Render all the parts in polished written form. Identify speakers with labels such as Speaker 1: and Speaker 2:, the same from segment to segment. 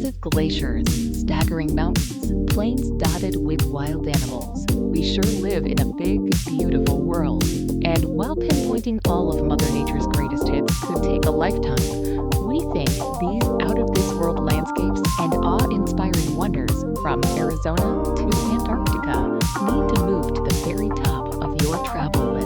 Speaker 1: massive glaciers, staggering mountains, plains dotted with wild animals. We sure live in a big, beautiful world. And while pinpointing all of Mother Nature's greatest hits could take a lifetime, we think these out-of-this-world landscapes and awe-inspiring wonders from Arizona to Antarctica need to move to the very top of your travel list.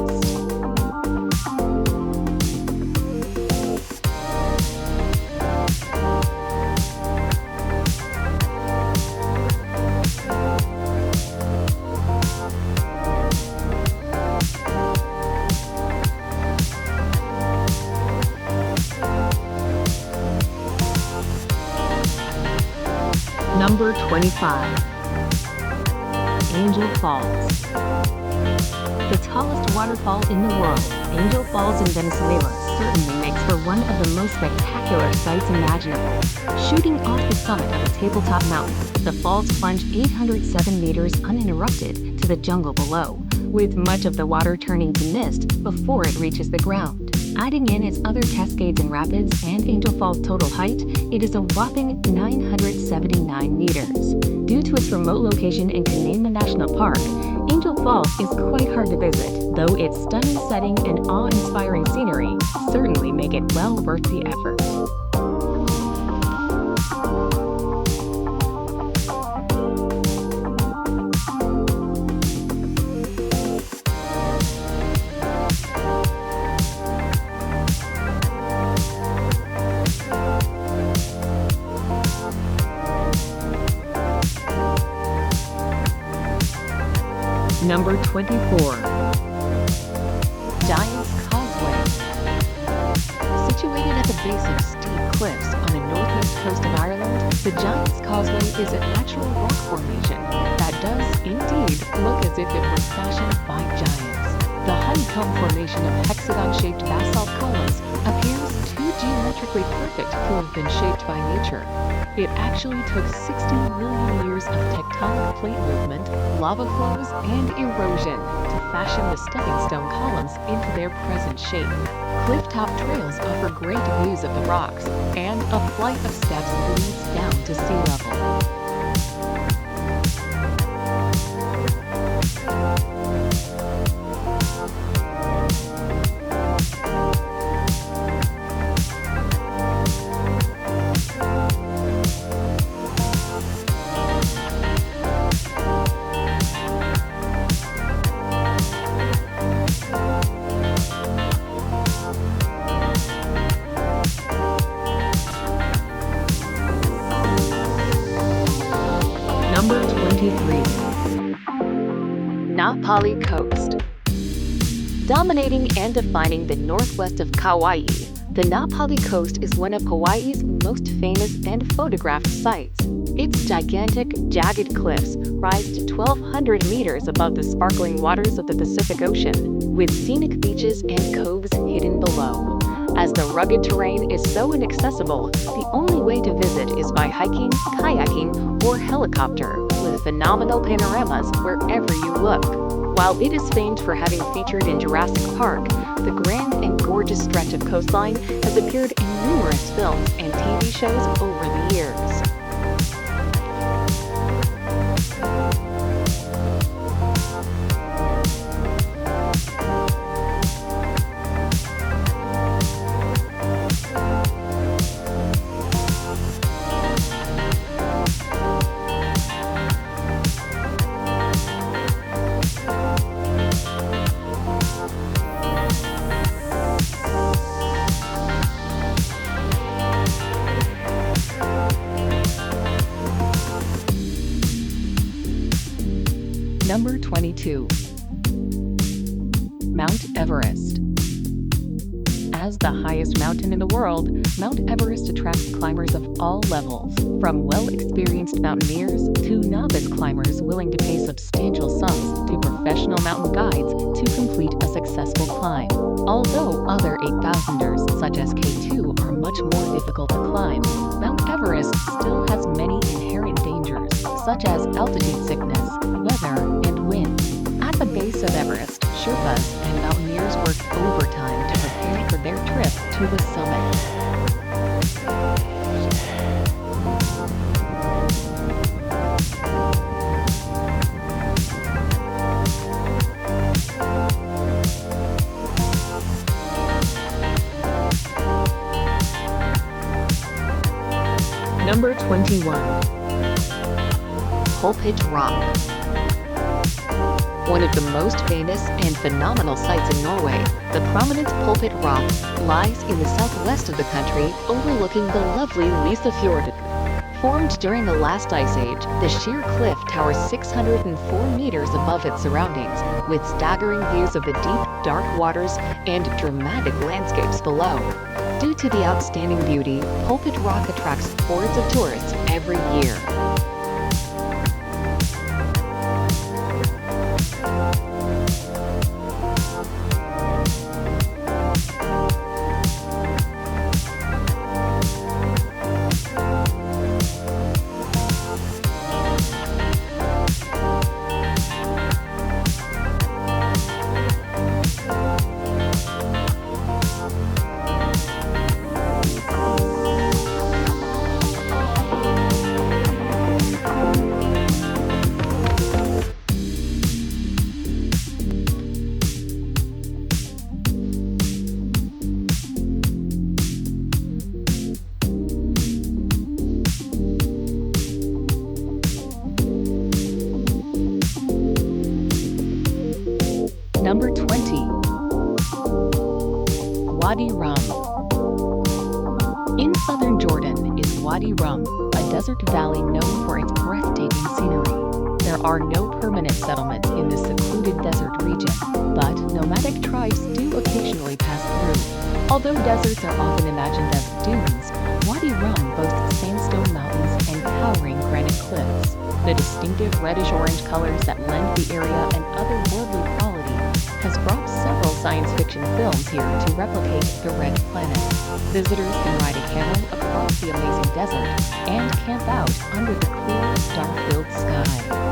Speaker 2: Number 25. Angel Falls. The tallest waterfall in the world, Angel Falls in Venezuela certainly makes for one of the most spectacular sights imaginable. Shooting off the summit of a tabletop mountain, the falls plunge 807 meters uninterrupted to the jungle below, with much of the water turning to mist before it reaches the ground. Adding in its other cascades and rapids and Angel Falls' total height, it is a whopping 979 meters. Due to its remote location in Canaima National Park, Angel Falls is quite hard to visit, though its stunning setting and awe-inspiring scenery certainly make it well worth the effort. Number 24.
Speaker 1: Giant's Causeway. Situated at the base of steep cliffs on the northeast coast of Ireland, the Giant's Causeway is a natural rock formation that does indeed look as if it was fashioned by giants. The honeycomb formation of hexagon-shaped basalt columns appears too geometrically perfect to have been shaped by nature. It actually took 60 million years of tectonic plate movement, lava flows, and erosion to fashion the stepping stone columns into their present shape. Clifftop trails offer great views of the rocks, and a flight of steps leads down to sea level.
Speaker 2: Number 23.
Speaker 1: Na Pali Coast. Dominating and defining the northwest of Kauai, the Na Pali Coast is one of Hawaii's most famous and photographed sites. Its gigantic, jagged cliffs rise to 1,200 meters above the sparkling waters of the Pacific Ocean, with scenic beaches and coves hidden below. As the rugged terrain is so inaccessible, the only way to visit is by hiking, kayaking, or helicopter, with phenomenal panoramas wherever you look. While it is famed for having featured in Jurassic Park, the grand and gorgeous stretch of coastline has appeared in numerous films and TV shows over the years. Number 22. Mount Everest. As the highest mountain in the world, Mount Everest attracts climbers of all levels, from well-experienced mountaineers to novice climbers willing to pay substantial sums to professional mountain guides to complete a successful climb. Although other 8,000ers, such as K2, are much more difficult to climb, Mount Everest still has many inherent dangers, such as altitude sickness, weather, and wind. At the base of Everest, Sherpas and mountaineers work overtime to prepare for their trip to the summit.
Speaker 2: Number 21.
Speaker 1: Pulpit Rock. One of the most famous and phenomenal sights in Norway, the prominent Pulpit Rock lies in the southwest of the country, overlooking the lovely Lysefjord. Formed during the last ice age, the sheer cliff towers 604 meters above its surroundings, with staggering views of the deep, dark waters and dramatic landscapes below. Due to the outstanding beauty, Pulpit Rock attracts hordes of tourists every year.
Speaker 2: Number 20. Wadi Rum. In southern Jordan is Wadi Rum, a desert valley known for its breathtaking scenery. There are no permanent settlements in this secluded desert region, but nomadic tribes do occasionally pass through. Although deserts are often imagined as dunes, Wadi Rum boasts sandstone mountains and towering granite cliffs. The distinctive reddish-orange colors that lend the area an otherworldly quality has brought several science fiction films here to replicate the Red Planet. Visitors can ride a camel across the amazing desert and camp out under the clear, star-filled sky.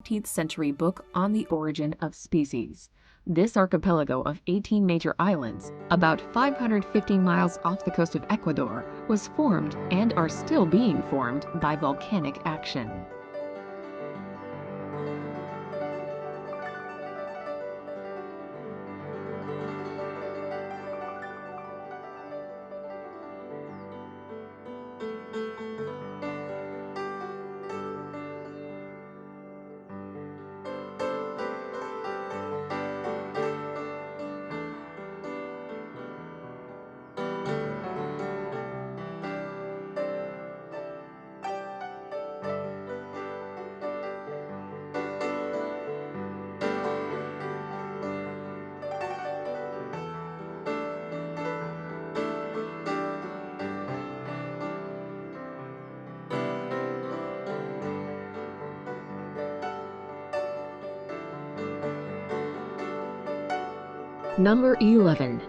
Speaker 1: 18th century book on the origin of species. This archipelago of 18 major islands, about 550 miles off the coast of Ecuador, was formed and are still being formed by volcanic action. Number 11.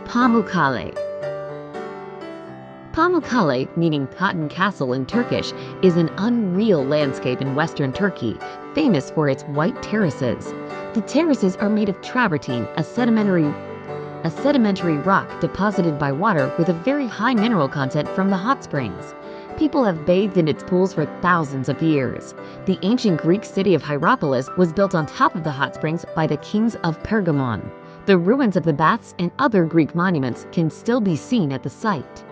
Speaker 1: Pamukkale. Pamukkale, meaning cotton castle in Turkish, is an unreal landscape in western Turkey, famous for its white terraces. The terraces are made of travertine, a sedimentary rock deposited by water with a very high mineral content from the hot springs. People have bathed in its pools for thousands of years. The ancient Greek city of Hierapolis was built on top of the hot springs by the kings of Pergamon. The ruins of the baths and other Greek monuments can still be seen at the site.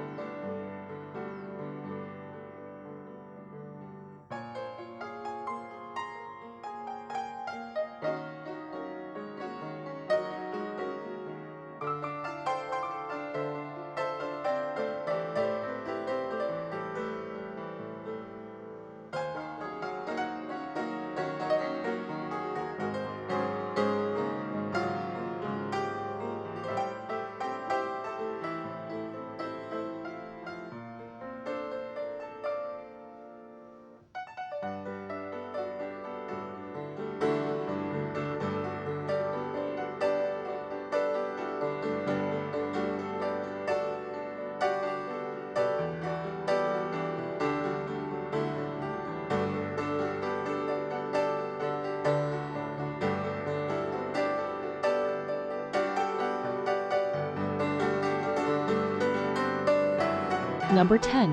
Speaker 1: Number 10.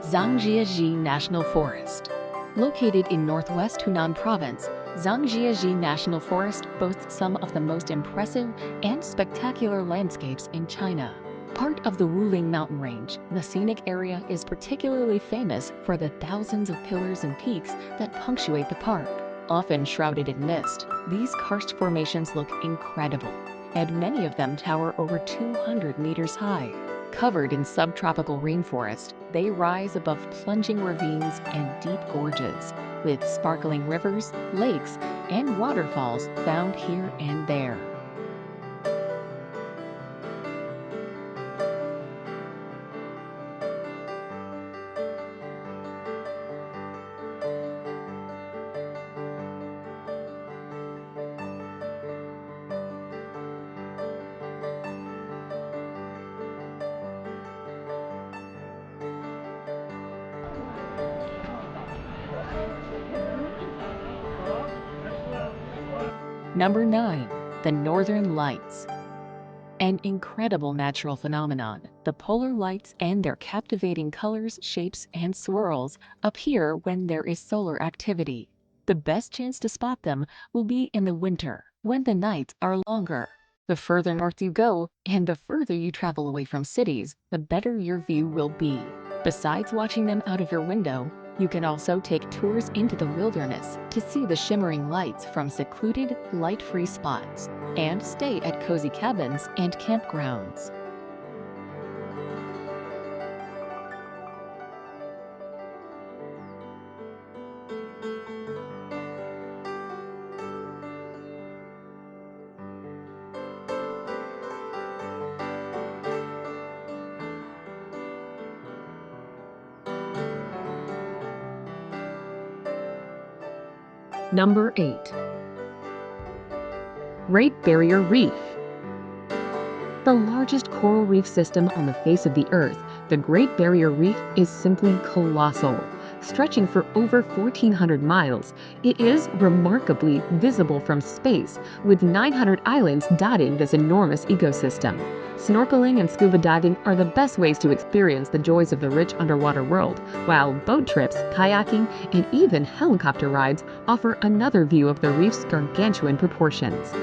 Speaker 1: Zhangjiajie National Forest. Located in northwest Hunan Province, Zhangjiajie National Forest boasts some of the most impressive and spectacular landscapes in China. Part of the Wuling mountain range, the scenic area is particularly famous for the thousands of pillars and peaks that punctuate the park. Often shrouded in mist, these karst formations look incredible, and many of them tower over 200 meters high. Covered in subtropical rainforest, they rise above plunging ravines and deep gorges, with sparkling rivers, lakes, and waterfalls found here and there. Number 9. The Northern Lights. An incredible natural phenomenon, the polar lights and their captivating colors, shapes, and swirls appear when there is solar activity. The best chance to spot them will be in the winter, when the nights are longer. The further north you go, and the further you travel away from cities, the better your view will be. Besides watching them out of your window, you can also take tours into the wilderness to see the shimmering lights from secluded, light-free spots, and stay at cozy cabins and campgrounds. Number 8. Great Barrier Reef. The largest coral reef system on the face of the Earth, the Great Barrier Reef is simply colossal.
Speaker 2: Stretching for over 1,400 miles, it is remarkably visible from space, with 900 islands dotting this enormous ecosystem. Snorkeling and scuba diving are the best ways to experience the joys of the rich underwater world, while boat trips, kayaking, and even helicopter rides offer another view of the reef's gargantuan proportions.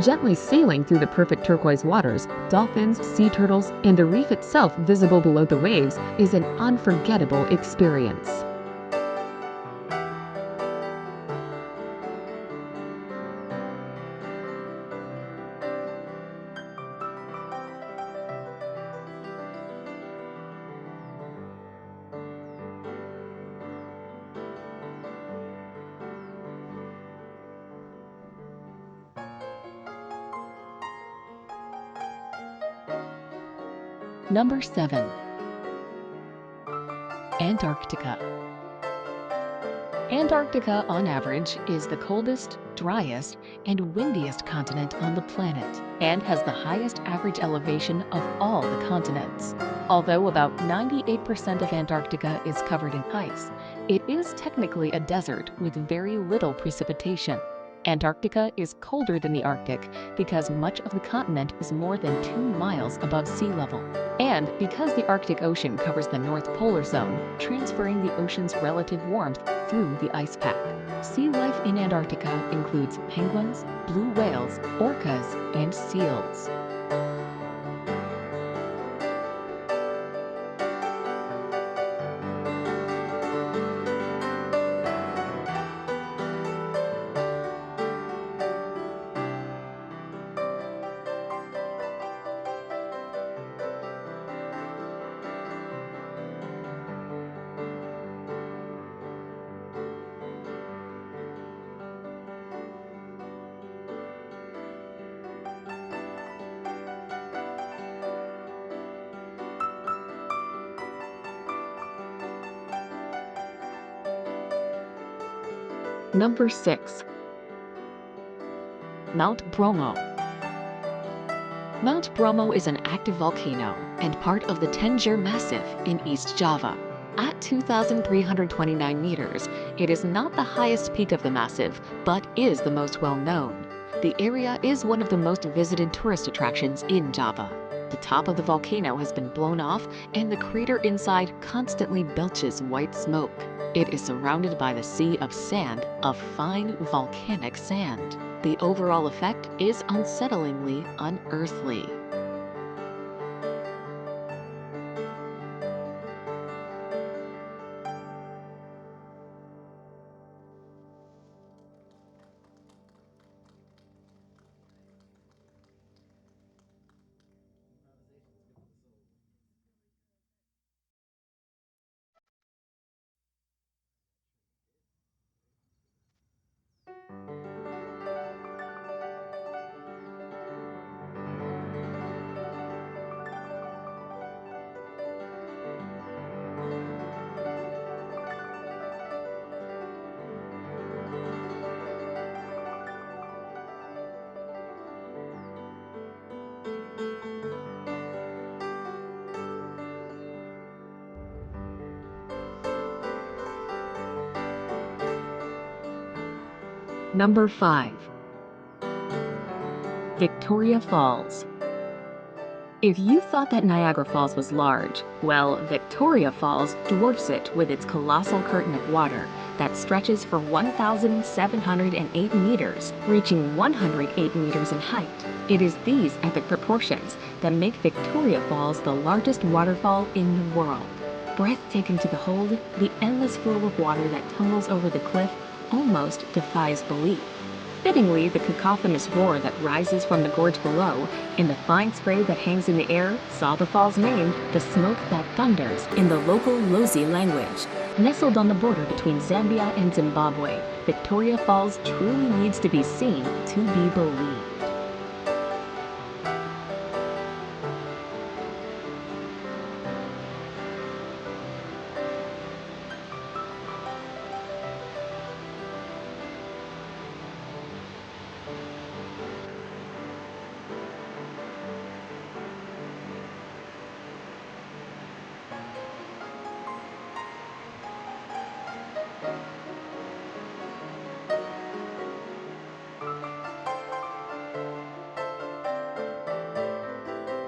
Speaker 2: Gently sailing through the perfect turquoise waters, dolphins, sea turtles, and the reef itself visible below the waves is an unforgettable experience.
Speaker 1: Number 7. Antarctica. Antarctica, on average, is the coldest, driest, and windiest continent on the planet, and has the highest average elevation of all the continents. Although about 98% of Antarctica is covered in ice, it is technically a desert with very little precipitation. Antarctica is colder than the Arctic because much of the continent is more than 2 miles above sea level. And because the Arctic Ocean covers the North Polar Zone, transferring the ocean's relative warmth through the ice pack. Sea life in Antarctica includes penguins, blue whales, orcas, and seals. Number 6. Mount Bromo. Mount Bromo is an active volcano and part of the Tenjer Massif in East Java. At 2,329 meters, it is not the highest peak of the massif, but is the most well-known. The area is one of the most visited tourist attractions in Java. The top of the volcano has been blown off, and the crater inside constantly belches white smoke. It is surrounded by the sea of sand, of fine volcanic sand. The overall effect is unsettlingly unearthly. Number 5. Victoria Falls. If you thought that Niagara Falls was large, well, Victoria Falls dwarfs it with its colossal curtain of water that stretches for 1,708 meters, reaching 108 meters in height. It is these epic proportions that make Victoria Falls the largest waterfall in the world. Breathtaking to behold, the endless flow of water that tumbles over the cliff almost defies belief. Fittingly, the cacophonous roar that rises from the gorge below and the fine spray that hangs in the air saw the falls named the smoke that thunders in the local Lozi language. Nestled on the border between Zambia and Zimbabwe, Victoria Falls truly needs to be seen to be believed.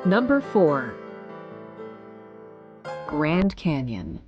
Speaker 2: Number 4. Grand Canyon.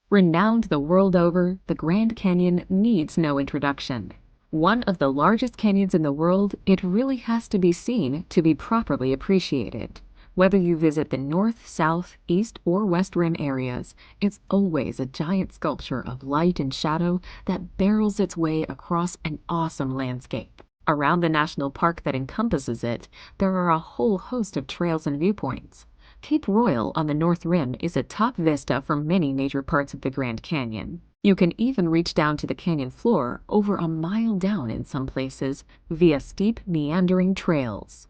Speaker 2: Renowned the world over, the Grand Canyon needs no introduction. One of the largest canyons in the world, it really has to be seen to be properly appreciated. Whether you visit the north, south, east, or west rim areas, it's always a giant sculpture of light and shadow that barrels its way across an awesome landscape. Around the national park that encompasses it, there are a whole host of trails and viewpoints. Cape Royal on the north rim is a top vista for many major parts of the Grand Canyon. You can even reach down to the canyon floor over a mile down in some places via steep, meandering trails.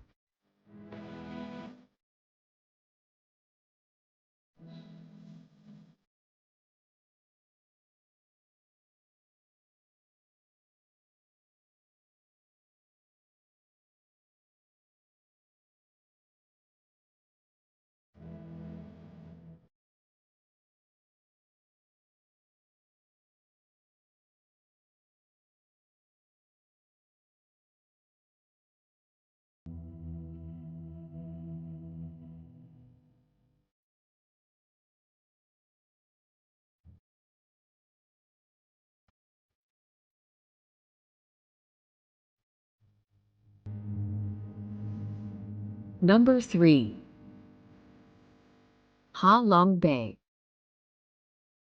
Speaker 2: Number 3. Ha Long Bay.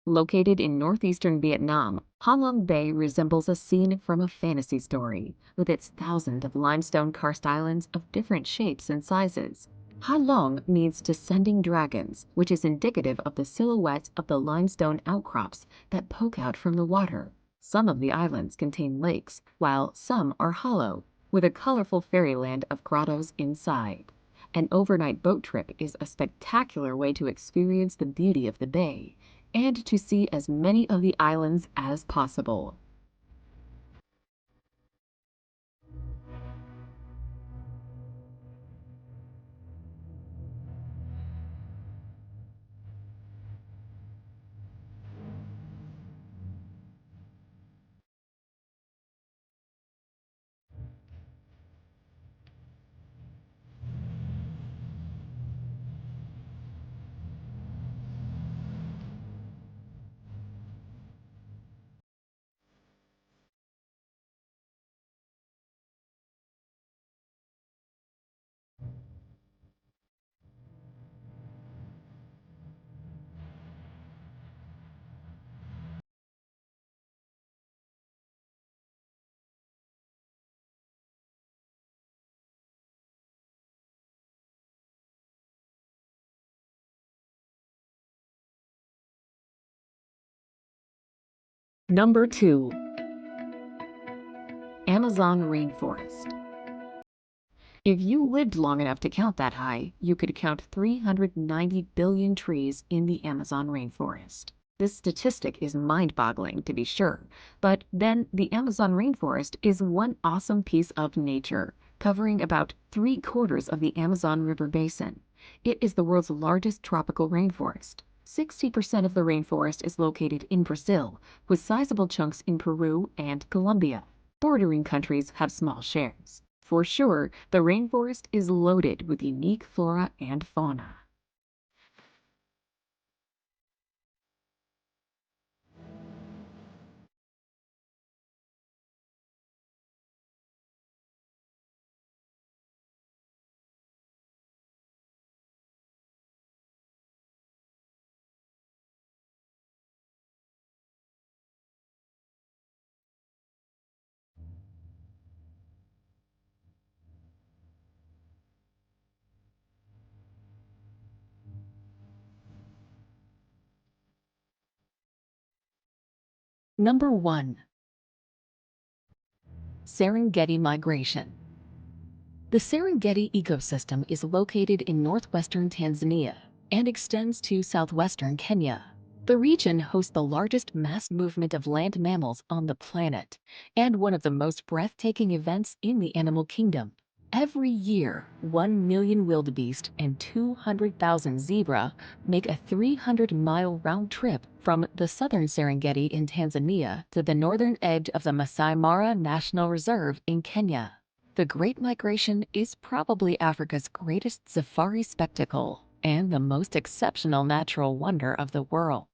Speaker 2: Located in northeastern Vietnam, Ha Long Bay resembles a scene from a fantasy story, with its thousands of limestone karst islands of different shapes and sizes. Ha Long means descending dragons, which is indicative of the silhouettes of the limestone outcrops that poke out from the water. Some of the islands contain lakes, while some are hollow, with a colorful fairyland of grottos inside. An overnight boat trip is a spectacular way to experience the beauty of the bay and to see as many of the islands as possible. Number 2. Amazon Rainforest. If you lived long enough to count that high, you could count 390 billion trees in the Amazon rainforest. This statistic is mind-boggling, to be sure, but then the Amazon rainforest is one awesome piece of nature, covering about 3/4 of the Amazon River basin. It is the world's largest tropical rainforest. 60% of the rainforest is located in Brazil, with sizable chunks in Peru and Colombia. Bordering countries have small shares. For sure, the rainforest is loaded with unique flora and fauna. Number 1. Serengeti Migration. The Serengeti ecosystem is located in northwestern Tanzania and extends to southwestern Kenya. The region hosts the largest mass movement of land mammals on the planet and one of the most breathtaking events in the animal kingdom. Every year, 1 million wildebeest and 200,000 zebra make a 300-mile round trip from the southern Serengeti in Tanzania to the northern edge of the Masai Mara National Reserve in Kenya.
Speaker 1: The Great Migration is probably Africa's greatest safari spectacle and the most exceptional natural wonder of the world.